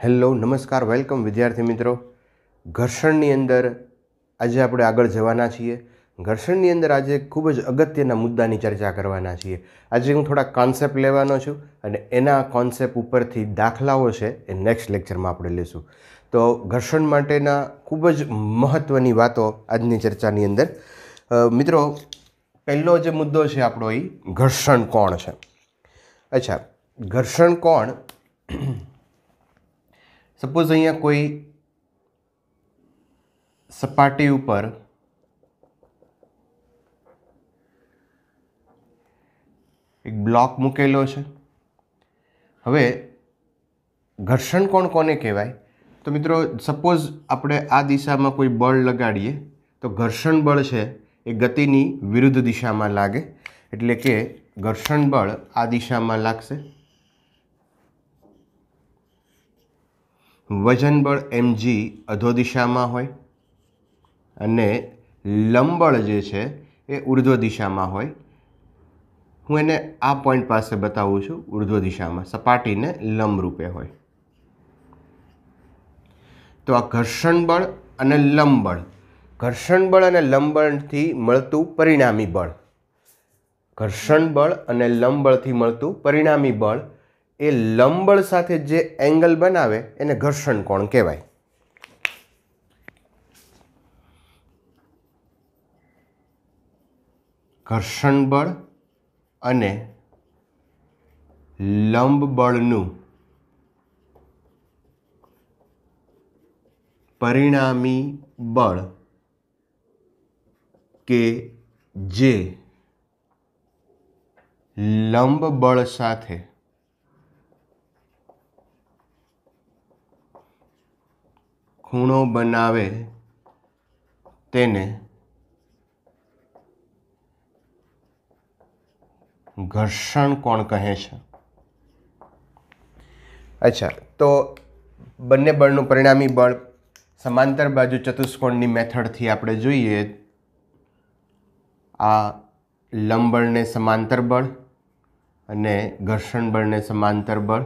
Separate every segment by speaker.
Speaker 1: Hello નમસ્કાર welcome વિદ્યાર્થી મિત્રો। ઘર્ષણની અંદર આજે આપણે આગળ જવાના છીએ। ઘર્ષણની અંદર આજે ખૂબ જ અગત્યના મુદ્દાની ચર્ચા કરવાના છીએ। આજે હું થોડા કોન્સેપ્ટ લેવાનો છું અને એના કોન્સેપ્ટ ઉપરથી દાખલાઓ છે એ નેક્સ્ટ લેક્ચરમાં આપણે લેશું। તો ઘર્ષણ માટેના ખૂબ જ મહત્ત્વની વાતો આજની ચર્ચાની અંદર। મિત્રો, પહેલો જે મુદ્દો છે આપણો એ ઘર્ષણ કોણ છે। અચ્છા, ઘર્ષણ કોણ, સપોઝ અહીંયા કોઈ સપાટી ઉપર એક બ્લોક મૂકેલો છે। હવે ઘર્ષણ કોણ કોને કહેવાય? તો મિત્રો, સપોઝ આપણે આ દિશામાં કોઈ બળ લગાડીએ તો ઘર્ષણ બળ છે એ ગતિની વિરુદ્ધ દિશામાં લાગે, એટલે કે ઘર્ષણ બળ આ દિશામાં લાગશે। વજન બળ mg અધો દિશામાં હોય અને લંબબળ જે છે એ ઉર્ધ્વ દિશામાં હોય। હું એને આ પોઈન્ટ પાસે બતાવું છું, ઉર્ધ્વ દિશામાં, સપાટીને લંબ રૂપે હોય। તો આ ઘર્ષણ બળ અને લંબબળ, ઘર્ષણ બળ અને લંબબળથી મળતું પરિણામી બળ, ઘર્ષણ બળ અને લંબબળથી મળતું પરિણામી બળ એ લંબબળ સાથે જે એંગલ બનાવે એને ઘર્ષણ કોણ કહેવાય। ઘર્ષણ બળ અને લંબ બળનું પરિણામી બળ કે જે લંબ બળ સાથે ખૂણો બનાવે તેને ઘર્ષણ કોણ કહે છે। અચ્છા, તો બંને બળનું પરિણામી બળ સમાંતર બાજુ ચતુષ્કોણની મેથડથી આપણે જોઈએ। આ લંબ બળને સમાંતર બળ અને ઘર્ષણ બળને સમાંતર બળ,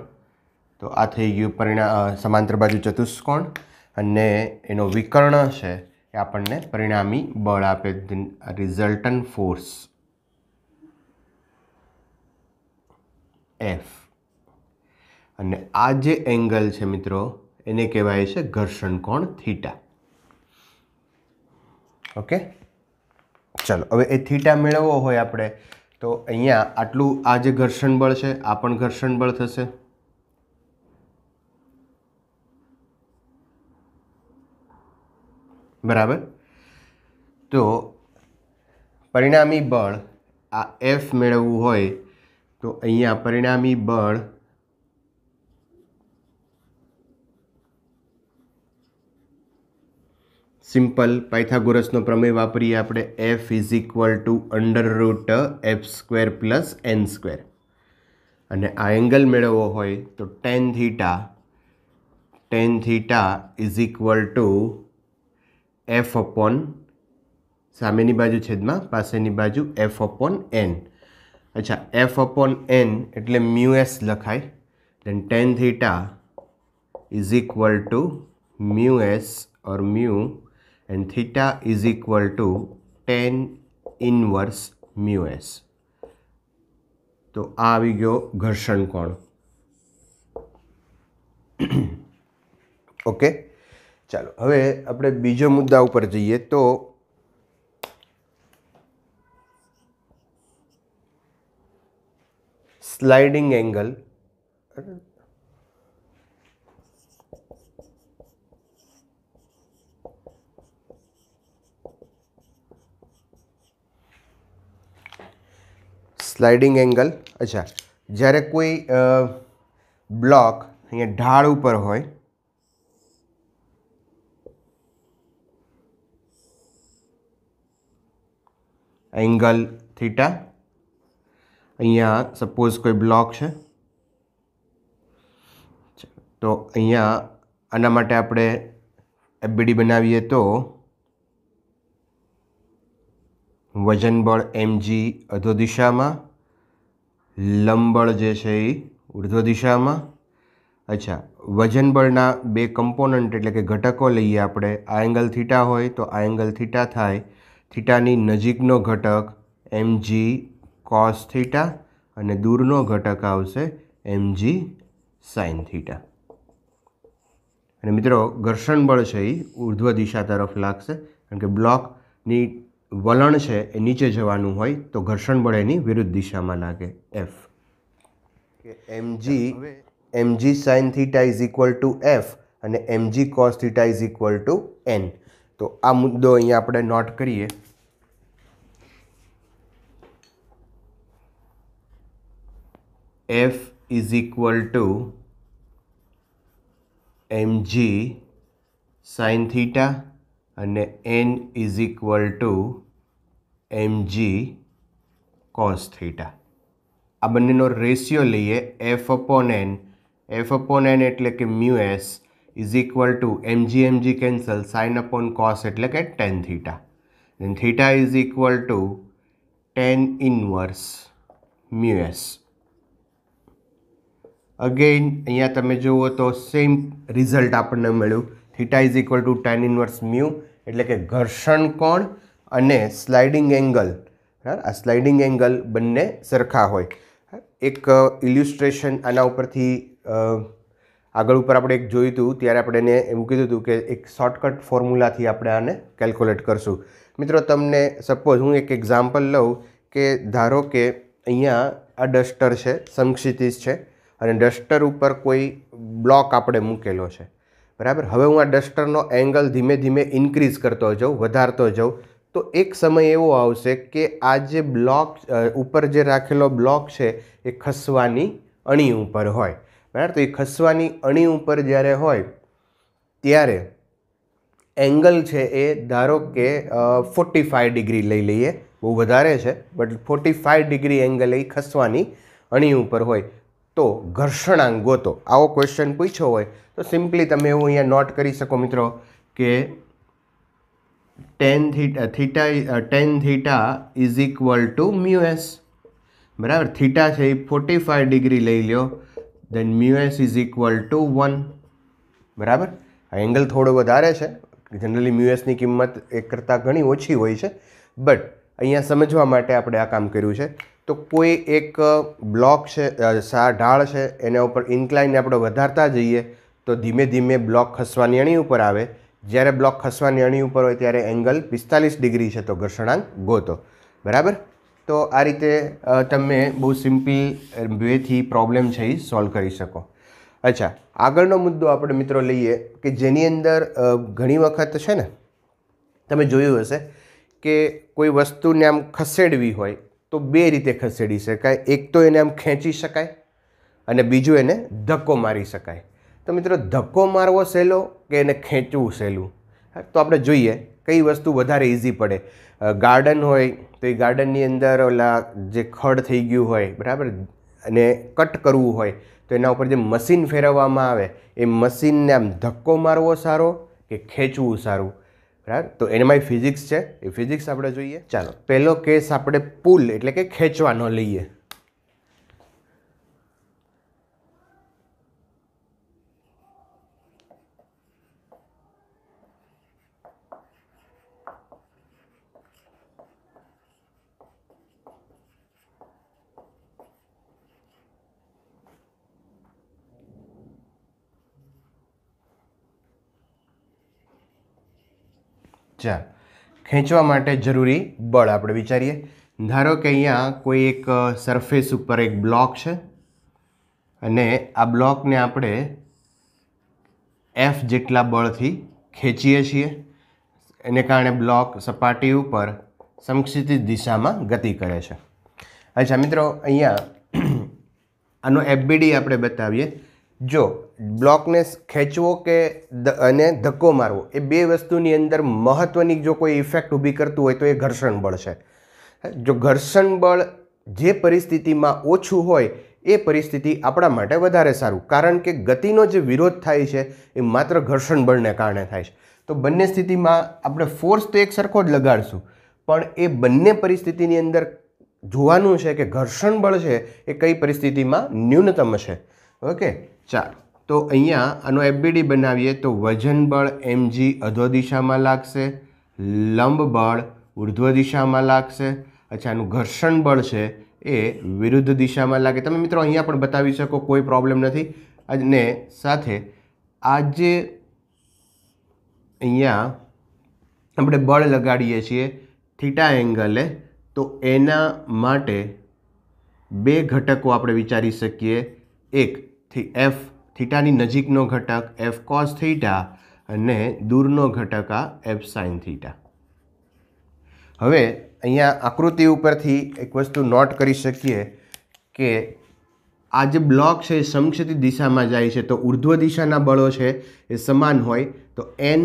Speaker 1: તો આ થઈ ગયું સમાંતર બાજુ ચતુષ્કોણ, અને એનો વિકર્ણ છે એ આપણને પરિણામી બળ આપે, રિઝલ્ટન્ટ ફોર્સ F। અને આ જે એંગલ છે મિત્રો એને કહેવાય છે ઘર્ષણ કોણ થીટા। ઓકે, ચાલો, હવે એ થીટા મેળવવો હોય આપણે તો અહીંયા આટલું, આ જે ઘર્ષણ બળ છે આ પણ ઘર્ષણ બળ થશે, બરાબર। તો પરિણામી બળ આ F મેળવવું હોય તો અહીંયા પરિણામી બળ સિમ્પલ પાયથાગોરસનો પ્રમેય વાપરીએ આપણે, F is equal two √f² plus n², અને આ એંગલ મેળવવો હોય તો ten theta is equal two F upon સામેની બાજુ છેદમાં પાસેની બાજુ F/n। અચ્છા, F/n એટલે μs લખાય, then tan theta is equal to μs or mu and theta is equal to tan inverse μs। તો આ આવી ગયો ઘર્ષણ કોણ। ઓકે, ચાલો હવે આપણે બીજો મુદ્દા ઉપર જઈએ। તો સ્લાઇડિંગ એંગલ, સ્લાઇડિંગ એંગલ, અચ્છા, જ્યારે કોઈ બ્લોક અહીંયા ઢાળ ઉપર હોય, એંગલ થીટા, અહીંયા સપોઝ કોઈ બ્લોક છે તો અહીંયા આના માટે આપણે FBD બનાવીએ તો વજન બળ mg અધો દિશામાં, લંબ બળ જે છે એ ઉર્ધ્વ દિશામાં, अच्छा, वजन बळना बे कम्पोनન્ટ एटले के घटको लईए आपणे। आ एंगल थीटा होय तो आ एंगल थीटा थाय। थीटानी नजीकनो घटक mg cos थीटा अने दूरनो घटक आवशे mg sin थीटा। अने मित्रों घर्षण बळ छे ए ऊर्ध्व दिशा तरफ लागशे कारण के ब्लॉकनी वलण छे ए नीचे जवानुं होय तो घर्षण बळ एनी विरुद्ध दिशामां लागे F। mg sin theta is equal to F अने mg cos theta is equal to N। तो आ मुद्दो अहींया आपणे नोट करीए। F is equal to mg sin theta अने N is equal to mg cos theta. आ बंनेनो रेशियो लईए F upon N। F upon N एटले के mu s is equal to mg cancel sine upon cos एटले के tan theta. And theta is equal to tan inverse mu s. Again अहींया तमे जुओ तो सेम रिजल्ट आपने मळ्युं। Theta is equal to tan inverse mu एटले के घर्षण कोण अने स्लाइडिंग एंगल, आ स्लाइडिंग एंगल बंने सरखा होय। एक इल्युस्ट्रेशन आना उपरथी आगळ उपर आपणे एक जोयुं हतुं त्यारे आपणे एने एवुं कीधुं हतुं के एक शॉर्टकट फॉर्म्युलाथी आपणे आने केल्क्युलेट करशुं। मित्रों तमने सपोज हूँ एक एक्जाम्पल लऊं के धारो के अहींया आ डस्टर छे, समक्षितिज छे अने डस्टर उपर कोई ब्लॉक आपणे मूकेलो छे, बराबर। हवे हूँ आ डस्टरनो एंगल धीमे धीमे इन्क्रीज करतो जाऊँ, वधारतो जाऊँ तो एक समय एवो आवशे के आ जे ब्लॉक उपर जे राखेलो ब्लॉक छे ए खसवानी अणी उपर होय, बराबर। तो ए खसवानी अणी उपर ज्यारे होय त्यारे एंगल छे ए धारो के 45 डिग्री लई लईए, बहु वधारे छे बट 45 डिग्री एंगल ए खसवानी अणी उपर होय तो घर्षणांक गोतो। आवो क्वेश्चन पूछ्यो होय तो सिम्पली तमे एवुं अहींया नोट करी शको मित्रों के tan theta is equal to mu s, बराबर। थीटा छे 45 डिग्री लई लो then mu s is equal to 1, बराबर। आ एंगल थोड़ो वधारे छे, जनरली म्यू एस नी किंमत एक करता घणी ओછી होय छे बट अहींया समजवा माटे आपणे आ काम कर्युं छे। तो कोई एक ब्लॉक है, ढाळ है, एना उपर इन्क्लाइन आपणे वधारता जईए तो धीमे धीमे ब्लॉक खसवानी अणी उपर आवे। ज्यारे ब्लॉक खसवानी अणी उपर होय त्यारे एंगल 45 डिग्री है तो घर्षणांक गोतो, बराबर। तो आ रीते तमे बहु सिम्पल वेथी प्रॉब्लम है सॉल्व करी शको। अच्छा, आगळनो मुद्दो आपणे मित्रों लईए कि जेनी अंदर घणी वखत छे ने तमे जोयुं हशे के कोई वस्तुने आम खसेडवी होय तो बे रीते खसेड़ी शकाय। एक तो एने आम खेंची शकाय अने बीजुं एने धक्को मारी शकाय। तो मित्रों धक्को मारवो सहेलो के एने खेंचवुं सहेलुं, तो आपणे जोईए कई वस्तु वधारे इजी पड़े। गार्डन होय तो ए गार्डननी अंदर ओला जे खड थई गयुं होय, बराबर, अने कट करवुं होय तो एना उपर जे मशीन फेरववामां आवे ए मशीनने आम धक्को मारवो सारो के खेंचवुं सारुं, बराबर। तो एमांय फिजिक्स है, ए फिजिक्स आपणे जोईए। चालो पहलो केस आपणे पुल एटले के खेंचवानो लईए। चाल खेंचवा माटे जरूरी बळ आपणे विचारीए। धारो के अहींया कोई एक सरफेस उपर एक ब्लॉक है अने आ ब्लॉक ने आपणे एफ जेटला बळथी खेचीए छीए, एने कारणे ब्लॉक सपाटी उपर समक्षितिज दिशामां गति करे छे। अच्छा मित्रों अहींया आनो एफबीडी आपणे बतावीए। जो ब्लॉकने खेंचवो के अने धक्को मारवो ए बे वस्तुनी अंदर महत्वनी जो कोई इफेक्ट ऊभी करतुं होय तो ए घर्षण बळ छे। जो घर्षण बळ जे परिस्थितिमां ओछुं होय ए परिस्थिति आपणा माटे वधारे सारुं, कारण के गतिनो जे विरोध थाय छे ए मात्र घर्षण बळने कारणे थाय छे। तो बंने स्थितिमां आपणे फोर्स तो एक सरखो ज लगाडशुं पण ए बंने परिस्थितिनी अंदर જોવાનું છે કે ઘર્ષણ બળ છે એ કઈ પરિસ્થિતિમાં ન્યૂનતમ છે। ઓકે, ચાલો तो अहींया आनो एफबीडी बनावीए तो वजन बळ mg अधो दिशामां लागशे, लंब बळ ऊर्ध्व दिशामां लागशे। अच्छा, आनुं घर्षण बळ छे ए विरुद्ध दिशामां लागे। तमे मित्रों अहींया पण बतावी शको, कोई प्रॉब्लम नथी। अने साथे आ जे अहींया આપણે બળ લગાડીએ છીએ થીટા એંગલે, તો એના માટે બે ઘટકો આપણે વિચારી શકીએ। એક એફ થીટાની નજીકનો ઘટક એફ કોસ થીટા અને દૂરનો ઘટક આ એફ સાઇન થીટા। હવે અહીંયા આકૃતિ ઉપરથી એક વસ્તુ નોટ કરી શકીએ કે આ જે બ્લોક છે એ સમક્ષિતિજ દિશામાં જાય છે, તો ઉર્ધ્વ દિશાના બળો છે એ સમાન હોય, તો N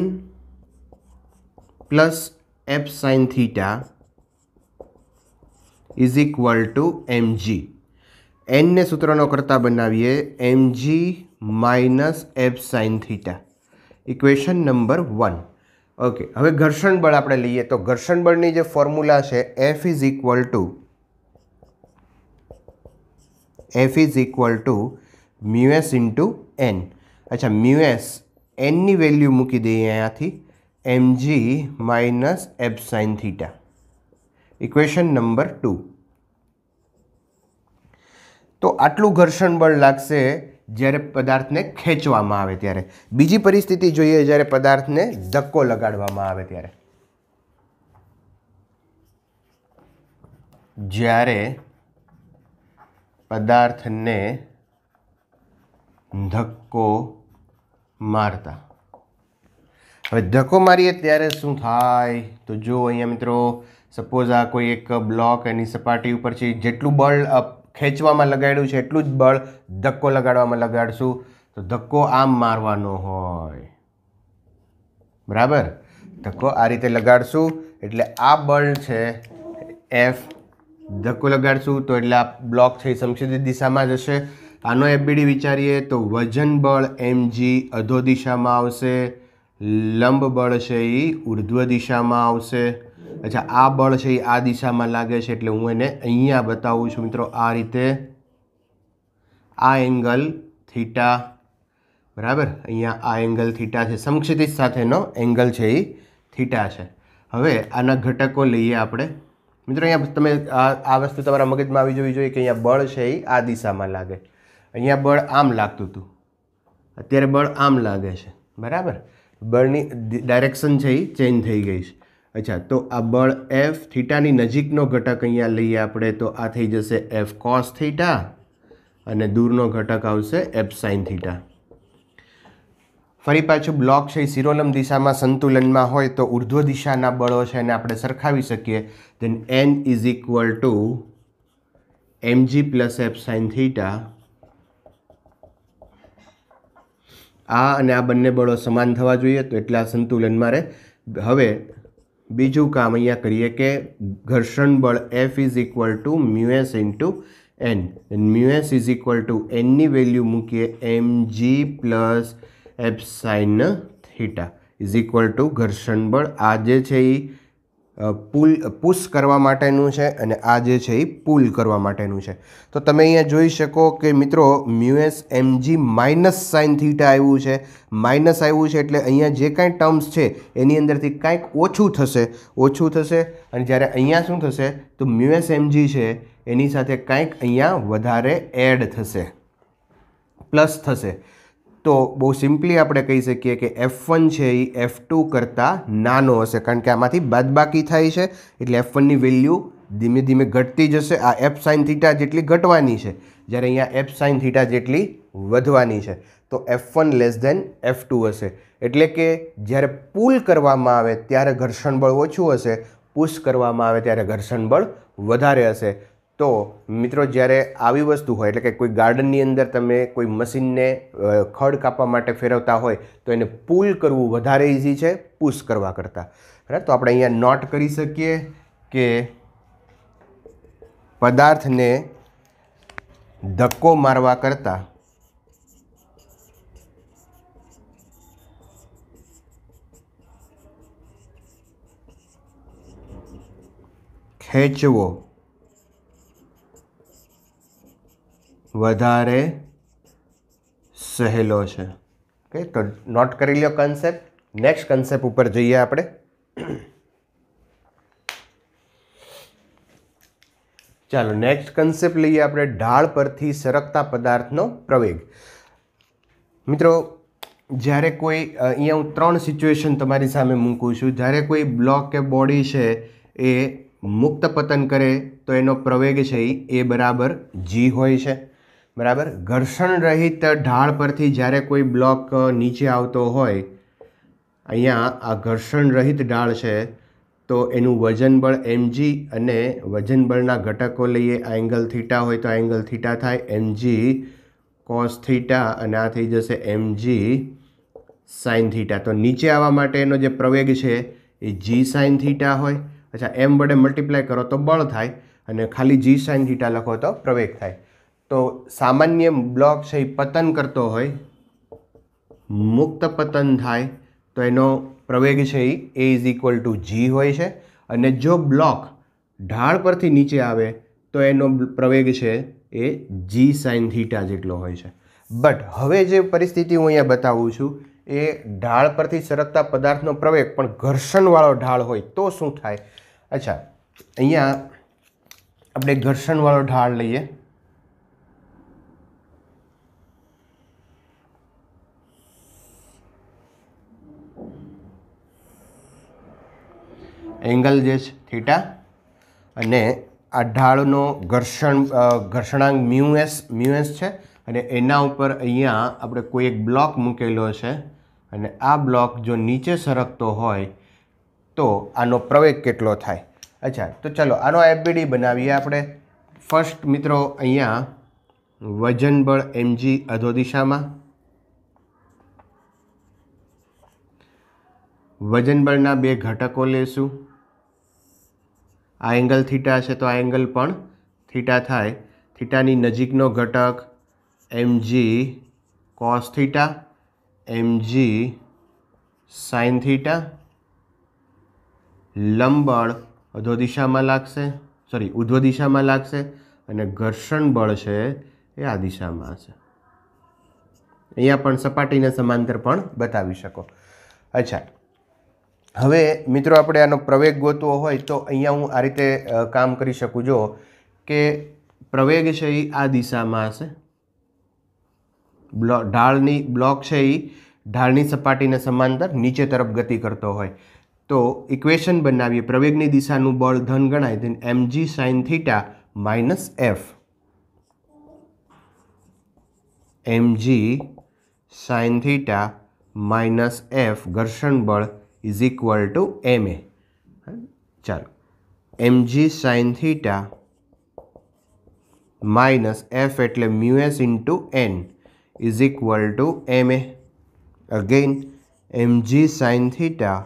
Speaker 1: plus F sine theta is equal to M G. N ने सूत्रनो करता बनावीए M G minus F sine theta, equation number 1। Okay, हवे घर्षण बळ आपणे लईए तो घर्षण बळनी जे फॉर्म्युला छे F is equal to mu s into N. अच्छा, म्यू एस एन नी वेल्यू मूकी दईए अहींयाथी mg minus F sine theta, equation number 2। तो आटलू घर्षण बळ लागशे ज्यारे पदार्थने खेंचवामां आवे त्यारे। बीजी परिस्थिति जोईए ज्यारे पदार्थने धक्को लगाडवामां आवे त्यारे। ज्यारे पदार्थने धक्को मारता, હવે ધક્કો મારીએ ત્યારે શું થાય? તો જો અહીંયા મિત્રો સપોઝ આ કોઈ એક બ્લોક એની સપાટી ઉપર છે, જેટલું બળ ખેંચવામાં લગાડ્યું છે એટલું જ બળ ધક્કો લગાડવામાં લગાડશું, તો ધક્કો આમ મારવાનો હોય, બરાબર? ધક્કો આ રીતે લગાડશું એટલે આ બળ છે એફ, ધક્કો લગાડશું તો એટલે આ બ્લોક છે એ સમક્ષિતિજ દિશામાં જશે। આનો એફબીડી વિચારીએ તો વજન બળ mg અધો દિશામાં આવશે, लंब बळ छे ई ऊर्ध्व दिशा में आवशे। अच्छा, आ बळ छे आ दिशा में लागे छे एटले हूँ एने अहींया बतावुं छुं मित्रों आ रीते, आ एंगल थीटा, बराबर? अहींया आ एंगल थीटा छे, समक्षितिज साथेनो एंगल छे ई थीटा छे। हवे आना घटको लईए आपणे। मित्रों अहींया तमे आ वस्तु तमारा मगजमां आवी जवी जोईए के अहींया बळ छे ई आ दिशामां लागे, अहींया बळ आम लागतुं हतुं, अत्यारे बळ आम लागे छे, बराबर? बळनी डायरेक्शन है चेन्ज थई गई है। अच्छा, तो आ बळ एफ थीटानी नजीकनो घटक अहींया लईए आपणे तो आ थई जशे एफ कॉस थीटा अने दूरनो घटक आवशे एफ साइन थीटा। फरी पाछुं ब्लॉक छे शिरोलंब दिशामां संतुलनमां होय तो ऊर्ध्व दिशाना बळो छे एने आपणे सरखावी शकीए। Then N is equal to M G plus F sine theta. आ अने आ बंने बळो समान थवा जोईए तो एटले आ संतुलनमां रहे। हवे बीजुं काम अहींया करीए के घर्षण बळ F is equal to mu s into N. Mu s is equal to N नी वेल्यू मूकीए M G plus F sine theta is equal to घर्षण बळ आ जे छे ई पुश करवा माटेनुं छे अने आ जे छे ई पुल करवा माटेनुं छे। तो तमे अहींया जोई शको के मित्रों mu s M G minus sine theta आव्युं छे, माइनस आव्युं छे एटले अहींया जे कांई टर्म्स छे एनी अंदरथी कांईक ओछुं थशे अने ज्यारे अहींया शुं थशे तो म्यू एस एम जी छे एनी साथे कांईक अहींया वधारे एड थशे, प्लस थशे। तो बहुत सिम्पली आपणे कही सकीए कि F1 है F2 करता नानो हशे, कारण के आमांथी बादबाकी थाय छे एटले F1 नी वेल्यू धीमे धीमे घटती जशे। आ F साइन थीटा जेटली घटवानी छे, ज्यारे अहींया F sine theta Jaitley Wadhwani छे, तो F1 लेस देन F2 हशे। एटले के ज्यारे पुल करवामां आवे त्यारे घर्षण बळ ओछुं हशे, पुश करवामां आवे त्यारे घर्षण बळ वधारे हशे। तो मित्रों ज्यारे आवी वस्तु होय एटले के कोई गार्डननी अंदर तमे कोई मशीनने खड़ कापवा माटे फेरवता होय तो एने पुल करवुं वधारे इजी छे पुश करवा करता, बराबर? तो आपणे अहींया नोट करी सकीए के पदार्थने धक्को मारवा करता खेचवो वधारे સહેલો છે. ઓકે, તો નોટ કરી લો કન્સેપ્ટ. નેક્સ્ટ કન્સેપ્ટ ઉપર જઈએ આપણે. ચાલો નેક્સ્ટ કન્સેપ્ટ લઈએ આપણે, ઢાળ પરથી સરકતા પદાર્થનો પ્રવેગ. મિત્રો, જ્યારે કોઈ અહીંયા હું 3 સિચ્યુએશન તમારી સામે મૂકું છું. જ્યારે કોઈ બ્લોક કે બોડી છે એ મુક્ત પતન કરે તો એનો પ્રવેગ છે એ બરાબર g હોય છે. બરાબર. ઘર્ષણ રહિત ઢાળ પરથી જ્યારે કોઈ બ્લોક નીચે આવતો હોય, અહીંયા આ ઘર્ષણ રહિત ઢાળ છે તો એનું વજન બળ mg, અને વજન બળના ઘટકો લઈએ. આ એંગલ થીટા હોય તો આ એંગલ થીટા થાય, mg cos થીટા, અને આ થઈ જશે mg sin થીટા. તો નીચે આવવા માટેનો જે પ્રવેગ છે એ g sin થીટા હોય. અચ્છા, m વડે મલ્ટીપ્લાય કરો તો બળ થાય, અને ખાલી g sin થીટા લખો તો પ્રવેગ થાય. તો સામાન્ય બ્લોક છે એ પતન કરતો હોય, મુક્ત પતન થાય તો એનો પ્રવેગ છે એ ઇઝ ઇક્વલ ટુ g હોય છે. અને જો બ્લોક ઢાળ પરથી નીચે આવે તો એનો પ્રવેગ છે એ g sin થીટા જેટલો હોય છે. બટ હવે જે પરિસ્થિતિ હું અહીંયા બતાવું છું એ ઢાળ પરથી સરકતા પદાર્થનો પ્રવેગ પણ ઘર્ષણવાળો ઢાળ હોય તો શું થાય? અચ્છા, અહીંયા આપણે ઘર્ષણવાળો ઢાળ લઈએ. એંગલ જે છે થીટા, અને આ ઢાળનો ઘર્ષણાંક મ્યુએસ છે, અને એના ઉપર અહીંયા આપણે કોઈ એક બ્લોક મૂકેલો છે, અને આ બ્લોક જો નીચે સરકતો હોય તો આનો પ્રવેગ કેટલો થાય. અચ્છા, તો ચલો આનો એફબીડી બનાવીએ આપણે. ફર્સ્ટ મિત્રો, અહીંયા વજન બળ mg અધો દિશામાં, વજન બળના 2 ઘટકો લેશું. આ એંગલ થીટા છે તો આ એંગલ પણ થીટા થાય. થીટાની નજીકનો ઘટક mg cos theta, mg sin theta. લંબબળ અધો દિશામાં લાગશે, ઉધ્વ દિશામાં લાગશે, અને ઘર્ષણ બળ છે એ આ દિશામાં હશે. અહીંયા પણ સપાટીને સમાંતર પણ બતાવી શકો. અચ્છા, હવે મિત્રો આપણે આનો પ્રવેગ ગોતવો હોય તો અહીંયા હું આ રીતે કામ કરી શકું. જો કે પ્રવેગ છે એ આ દિશામાં હશે, બ્લોક છે એ ઢાળની સપાટીને સમાંતર નીચે તરફ ગતિ કરતો હોય તો ઇક્વેશન બનાવીએ. પ્રવેગની દિશાનું બળ ધન ગણાય, then mg sin theta minus f, mg sin theta minus f ઘર્ષણ બળ ઇઝ ઇક્વલ ટુ ma. ચાલો, mg sin theta minus f એટલે mu s into n is equal two ma. Again mg sin theta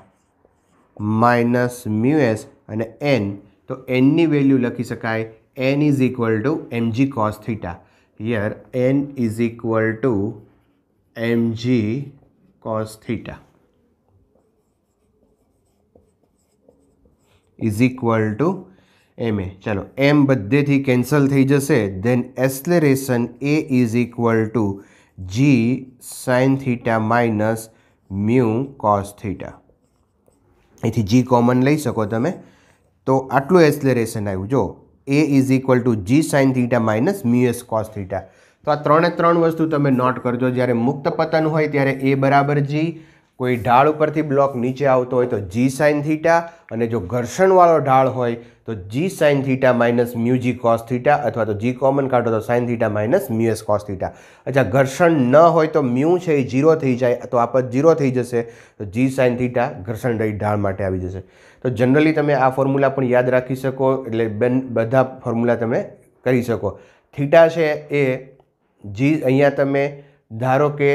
Speaker 1: minus mu s અને n, તો n ની value લખી શકાય n is equal two mg cos theta. Here n is equal two mg cos theta is equal two ma. ચાલો, m બધેથી cancel થઈ જશે. Then acceleration a is equal to g sin theta minus mu cos theta. અહીંથી g common લઈ શકો તમે, તો આટલું acceleration આવ્યું. જો a is equal to g sin theta minus mu s cos theta. તો આ 3 વસ્તુ તમે નોટ કરજો. જ્યારે મુક્ત પતન હોય ત્યારે a બરાબર g, કોઈ ઢાળ ઉપરથી બ્લોક નીચે આવતો હોય તો g sin થીટા, અને જો ઘર્ષણવાળો ઢાળ હોય તો g sin theta minus mu g cos theta, અથવા તો g કોમન કાઢો તો sin theta minus mu s cos theta. અચ્છા, ઘર્ષણ ન હોય તો મ્યુ છે એ 0 થઈ જાય, તો આ પદ 0 થઈ જશે, તો g sin થીટા ઘર્ષણ રહિત ઢાળ માટે આવી જશે. તો જનરલી તમે આ ફોર્મ્યુલા પણ યાદ રાખી શકો, એટલે બધા ફોર્મ્યુલા તમે કરી શકો. થીટા છે એ g, અહીંયા તમે ધારો કે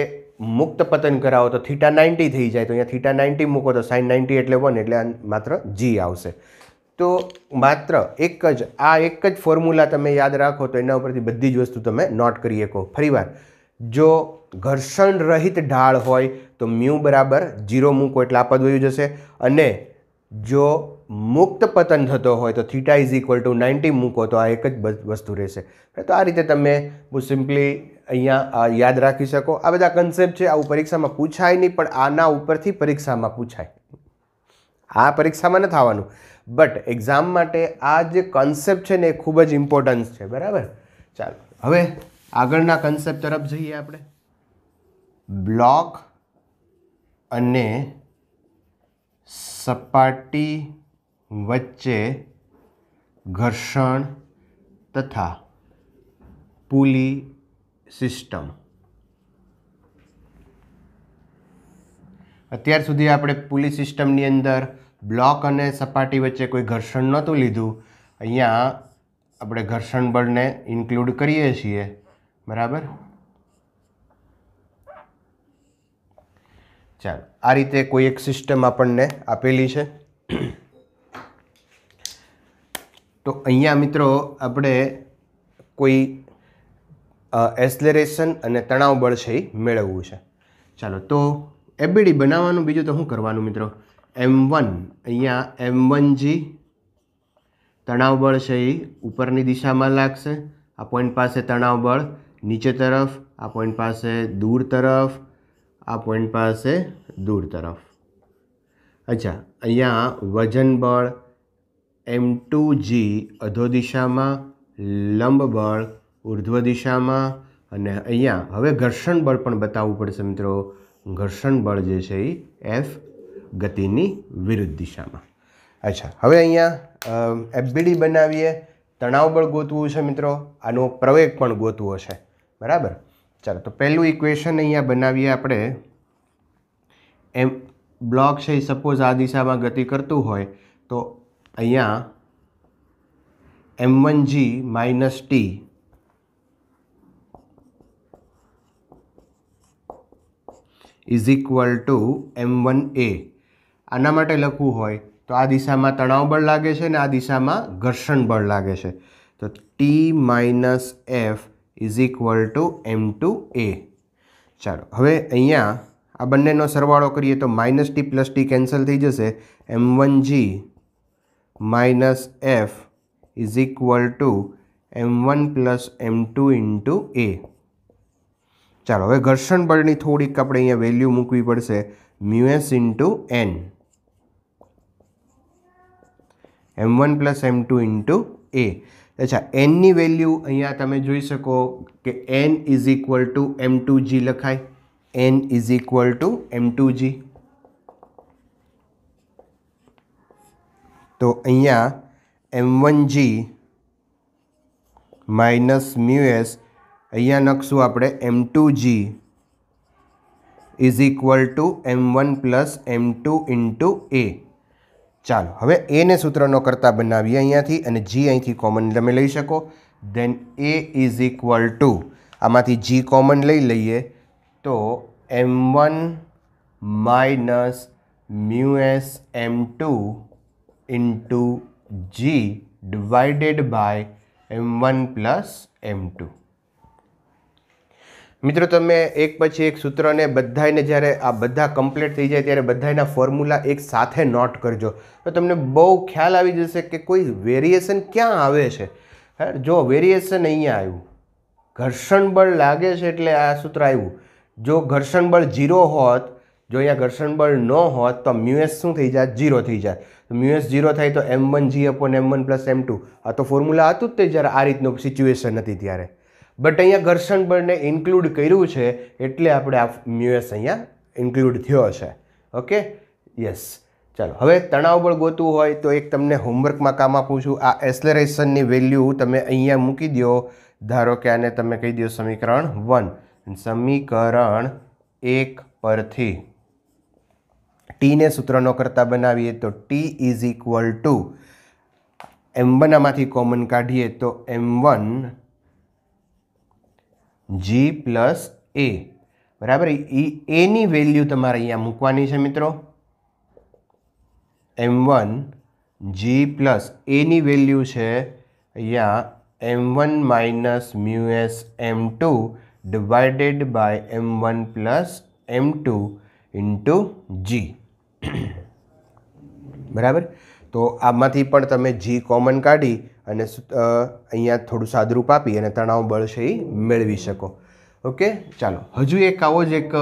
Speaker 1: મુક્ત પતન કરાવો તો થીટા 90 થઈ જાય, તો અહીંયા થીટા 90 મૂકો તો sin 90 એટલે 1, એટલે માત્ર g આવશે. તો માત્ર એક જ ફોર્મ્યુલા તમે યાદ રાખો તો એના ઉપરથી બધી જ વસ્તુ તમે નોટ કરી શકો. ફરીવાર, જો ઘર્ષણ રહિત ઢાળ હોય તો મ્યુ બરાબર 0 મૂકો એટલે આ પદ વયું જશે, અને જો મુક્ત પતન થતો હોય તો થીટા ઇઝ ઇક્વલ ટુ 90 મૂકો તો આ એક જ વસ્તુ રહેશે. તો આ રીતે તમે બહુ સિમ્પલી અહીંયા યાદ રાખી શકો. આ બધા કન્સેપ્ટ છે, આવું પરીક્ષામાં પૂછાય નહીં, પણ આના ઉપરથી પરીક્ષામાં પૂછાય. આ પરીક્ષામાં નથી આવવાનું, બટ એક્ઝામ માટે આ જે કન્સેપ્ટ છે ને એ ખૂબ જ ઇમ્પોર્ટન્સ છે. બરાબર. ચાલો હવે આગળના કન્સેપ્ટ તરફ જઈએ આપણે. બ્લોક અને સપાટી વચ્ચે ઘર્ષણ તથા પુલી સિસ્ટમ. અત્યાર સુધી આપણે પુલી સિસ્ટમની અંદર બ્લોક અને સપાટી વચ્ચે કોઈ ઘર્ષણ નહોતું લીધું. અહીંયા આપણે ઘર્ષણ બળને ઇન્ક્લુડ કરીએ છીએ. બરાબર. ચાલો આ રીતે કોઈ એક સિસ્ટમ આપણને આપેલી છે. તો અહીંયા મિત્રો આપણે કોઈ એક્સેલરેશન અને તણાવ બળ છે એ મેળવવું છે. ચાલો તો એબીડી બનાવવાનું. બીજું તો શું કરવાનું મિત્રો? M1 અહીંયા M1G તણાવ બળ છે એ ઉપરની દિશામાં લાગશે. આ પોઈન્ટ પાસે તણાવ બળ નીચે તરફ, આ પોઈન્ટ પાસે દૂર તરફ, આ પોઈન્ટ પાસે દૂર તરફ. અચ્છા, અહીંયા વજન બળ M2G અધો દિશામાં, લંબ બળ ઉર્ધ્વ દિશામાં, અને અહીંયા હવે ઘર્ષણ બળ પણ બતાવવું પડશે મિત્રો. ઘર્ષણ બળ જે છે એ F ગતિની વિરુદ્ધ દિશામાં. અચ્છા, હવે અહીંયા એફબીડી બનાવીએ. તણાવ બળ ગોતવું છે મિત્રો, આનો પ્રવેગ પણ ગોતવો છે. બરાબર. ચાલો તો પહેલું ઇક્વેશન અહીંયા બનાવીએ આપણે. એમ બ્લોક છે એ સપોઝ આ દિશામાં ગતિ કરતું હોય તો અહીંયા M1G minus T is equal to M1A. આના માટે લખવું હોય તો આ દિશામાં તણાવ બળ લાગે છે અને આ દિશામાં ઘર્ષણ બળ લાગે છે. તો T minus F is equal two M2A. ચાલો હવે અહીંયા આ બંનેનો સરવાળો કરીએ તો minus T plus T cancel થઈ જશે. M1G minus F is equal two M1 plus M2 into A. ચાલો હવે ઘર્ષણ બળની થોડીક આપણે અહીંયા વેલ્યુ મૂકવી પડશે. Mu s into N, M1 plus M2 into A. અચ્છા, એનની વેલ્યુ અહીંયા તમે જોઈ શકો કે N is equal two M2G લખાય. N is equal two M2G. તો અહીંયા M1G માઇનસ મ્યુએસ, અહીંયા નખશું આપણે M2G is equal two M1 plus M2 into A. ચાલો હવે એને સૂત્રનો કરતા બનાવીએ અહીંયાથી, અને G અહીંથી કોમન તમે લઈ શકો. Then A is equal to, આમાંથી G કોમન લઈ લઈએ તો M1 minus mu s M2 into G divided by M1 plus M2. મિત્રો તમે એક પછી એક સૂત્રને બધાને જ્યારે આ બધા કમ્પ્લીટ થઈ જાય ત્યારે બધાના ફોર્મ્યુલા એક સાથે નોટ કરજો, તો તમને બહુ ખ્યાલ આવી જશે કે કોઈ વેરિએશન ક્યાં આવે છે. જો વેરિએશન અહીંયા આવ્યું, ઘર્ષણ બળ લાગે છે એટલે આ સૂત્ર આવ્યું. જો ઘર્ષણ બળ 0 હોત, જો અહીંયા ઘર્ષણ બળ ન હોત તો મ્યુએસ શું થઈ જાય? 0 થઈ જાય. તો મ્યુએસ 0 થાય તો M1G upon M1 plus M2. આ તો ફોર્મ્યુલા હતું જ તે જ્યારે આ રીતનું સિચ્યુએશન હતી ત્યારે. બટ અહીંયા ઘર્ષણ બળને ઇન્ક્લુડ કર્યું છે એટલે આપણે આ મ્યુએસ અહીંયા ઇન્ક્લુડ થયો છે. Okay, yes. ચાલો હવે તણાવ બળ ગોતવું હોય તો એક તમને હોમવર્કમાં કામ આપું છું. આ એક્સેલરેશનની વેલ્યુ તમે અહીંયા મૂકી દો. ધારો કે આને તમે કહી દો સમીકરણ 1. સમીકરણ 1 પરથી ટીને સૂત્રનો કરતા બનાવીએ તો T is equal two M1 આમાંથી કોમન કાઢીએ તો M1 G પ્લસ A. બરાબર. એની વેલ્યુ તમારે અહીંયા મૂકવાની છે મિત્રો. M1 G પ્લસ એની વેલ્યુ છે અહીંયા M1 minus mu s M2 divided by M1 plus M2 into G. બરાબર. તો આમાંથી પણ તમે G કોમન કાઢી અને અહીંયા થોડું સાદરૂપ આપી અને તણાવ બળ છે એ મેળવી શકો. ઓકે, ચાલો હજુ એક આવો જ એક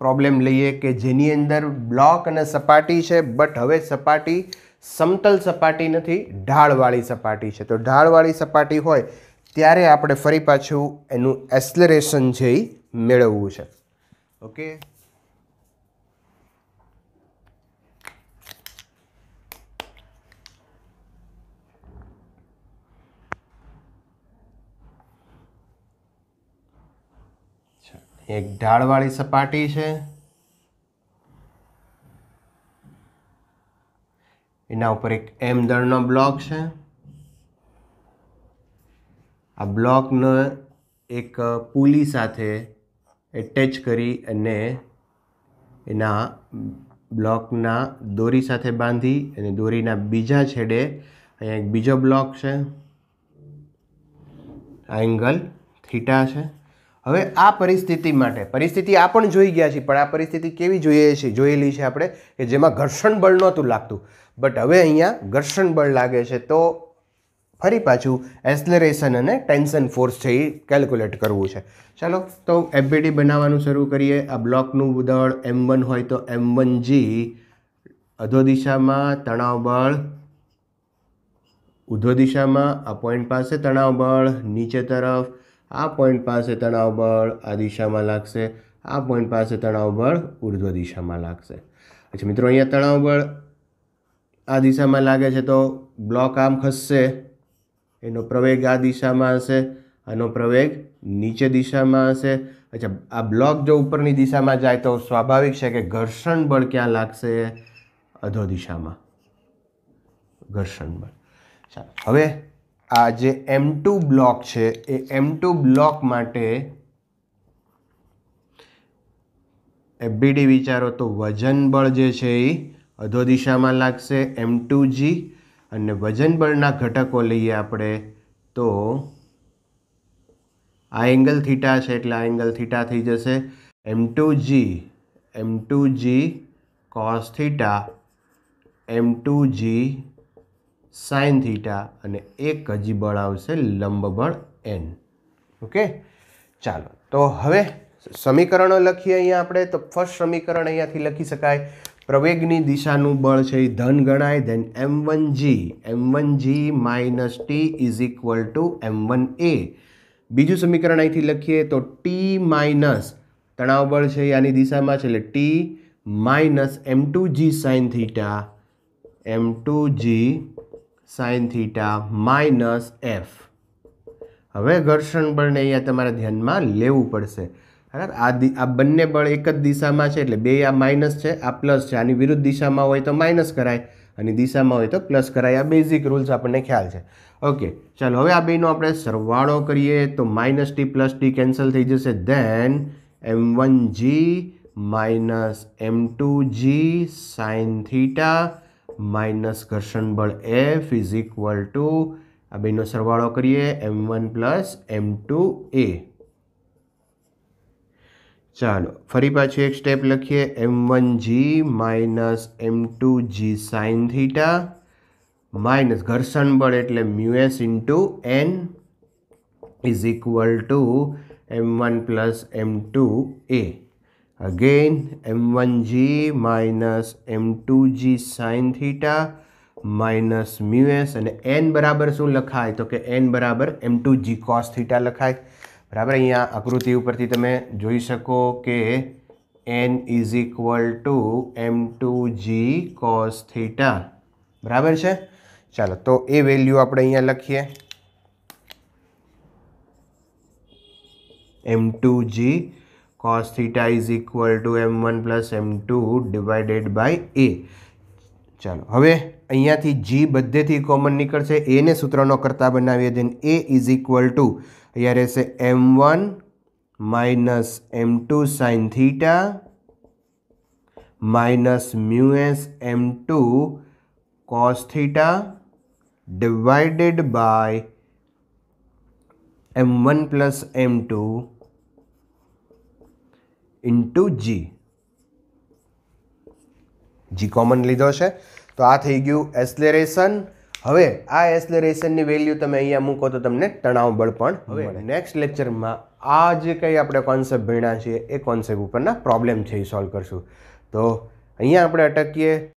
Speaker 1: પ્રોબ્લેમ લઈએ કે જેની અંદર બ્લોક અને સપાટી છે, બટ હવે સપાટી સમતલ સપાટી નથી, ઢાળવાળી સપાટી છે. તો ઢાળવાળી સપાટી હોય ત્યારે આપણે ફરી પાછું એનું એક્સલરેશન છે એ મેળવવું છે. ઓકે, એક ઢાળવાળી સપાટી છે, એના ઉપર એક m દળનો બ્લોક છે. આ બ્લોકને એક પુલી સાથે એટેચ કરી અને એના બ્લોકના દોરી સાથે બાંધી અને દોરીના બીજા છેડે અહીંયા એક બીજો બ્લોક છે, આ એંગલ થીટા છે. હવે આ પરિસ્થિતિ માટે, પરિસ્થિતિ આ પણ જોઈ ગયા છીએ, પણ આ પરિસ્થિતિ કેવી જોયેલી છે આપણે કે જેમાં ઘર્ષણ બળ નહોતું લાગતું, બટ હવે અહીંયા ઘર્ષણ બળ લાગે છે. તો ફરી પાછું એક્સલરેશન અને ટેન્શન ફોર્સ છે એ કેલ્ક્યુલેટ કરવું છે. ચાલો તો એફબીડી બનાવવાનું શરૂ કરીએ. આ બ્લોકનું દળ m1 હોય તો m1g, અધો દિશામાં તણાવ બળ, ઉધ્વ દિશામાં આ પોઈન્ટ પાસે તણાવ બળ, નીચે તરફ આ પોઈન્ટ પાસે તણાવ બળ આ દિશામાં લાગશે, આ પોઈન્ટ પાસે તણાવ બળ ઉર્ધ્વ દિશામાં લાગશે. અચ્છા મિત્રો, અહીંયા તણાવ બળ આ દિશામાં લાગે છે તો બ્લોક આમ ખસશે, એનો પ્રવેગ આ દિશામાં હશે, આનો પ્રવેગ નીચે દિશામાં હશે. અચ્છા, આ બ્લોક જો ઉપરની દિશામાં જાય તો સ્વાભાવિક છે કે ઘર્ષણ બળ ક્યાં લાગશે? અધો દિશામાં ઘર્ષણ બળ. ચાલો હવે આ જે m2 બ્લોક છે એ m2 બ્લોક માટે એફબીડી વિચારો તો વજન બળ જે છે એ અધો દિશામાં લાગશે m2g, અને વજન બળના ઘટકો લઈએ આપણે તો આ એંગલ થીટા છે એટલે આ એંગલ થીટા થઈ જશે. m2g cos theta, m2g sine theta, અને એક હજી બળ આવશે લંબ બળ n. ઓકે, ચાલો તો હવે સમીકરણો લખીએ અહીંયા આપણે. તો ફર્સ્ટ સમીકરણ અહીંયાથી લખી શકાય, પ્રવેગની દિશાનું બળ છે એ ધન ગણાય, then m1g minus T is equal to m1a. બીજું સમીકરણ અહીંથી લખીએ તો ટી માઇનસ તણાવ બળ છે એ આની દિશામાં છે એટલે T minus m2g sine theta, m2g sine theta minus F. હવે ઘર્ષણ બળને અહીંયા તમારે ધ્યાનમાં લેવું પડશે. બરાબર, આ બંને બળ એક જ દિશામાં છે એટલે બે આ માઇનસ છે, આ પ્લસ છે. આની વિરુદ્ધ દિશામાં હોય તો માઇનસ કરાય, આની દિશામાં હોય તો પ્લસ કરાય. આ બેઝિક રૂલ્સ આપણને ખ્યાલ છે. ઓકે, ચાલો હવે આ બેનો આપણે સરવાળો કરીએ તો minus T plus T cancel થઈ જશે. Then m1g minus m2g sine theta minus ઘર્ષણ બળ F ઇઝ ઇક્વલ ટુ આ બેનો સરવાળો કરીએ m1 પ્લસ m2a. ચાલો ફરી પાછું એક સ્ટેપ લખીએ, m1g minus m2g sine theta minus ઘર્ષણ બળ એટલે mu s into n is equal two m1 plus m2a. Again m1g minus m2g sine theta minus mu s, અને n બરાબર શું લખાય તો કે n બરાબર m2g કોસ થીટા લખાય. બરાબર, અહીંયા આકૃતિ ઉપરથી તમે જોઈ શકો કે n is equal two m2g cos theta. બરાબર છે. ચાલો તો એ વેલ્યુ આપણે અહીંયા લખીએ, m2g cos theta is equal to m1 plus m2 divided by a. ચાલો હવે અહીંયાથી g બધેથી કોમન નીકળશે, a ને સૂત્રનો કરતા બનાવીએ. દેન a ઇઝ ઇક્વલ ટુ અહીંયા રહેશે m1 minus m2 sign theta minus mu s m2 cos theta divided by m1 plus m2 into g common લીધો છે. તો આ થઈ ગયું એક્સલરેશન. હવે આ એક્સલરેશનની વેલ્યુ તમે અહીંયા મૂકો તો તમને તણાવ બળ પણ. હવે નેક્સ્ટ લેક્ચરમાં આ જે કંઈ આપણે કોન્સેપ્ટ ભણ્યા છીએ એ કોન્સેપ્ટ ઉપરના પ્રોબ્લેમ છે એ સોલ્વ કરશું. તો અહીંયા આપણે અટકીએ.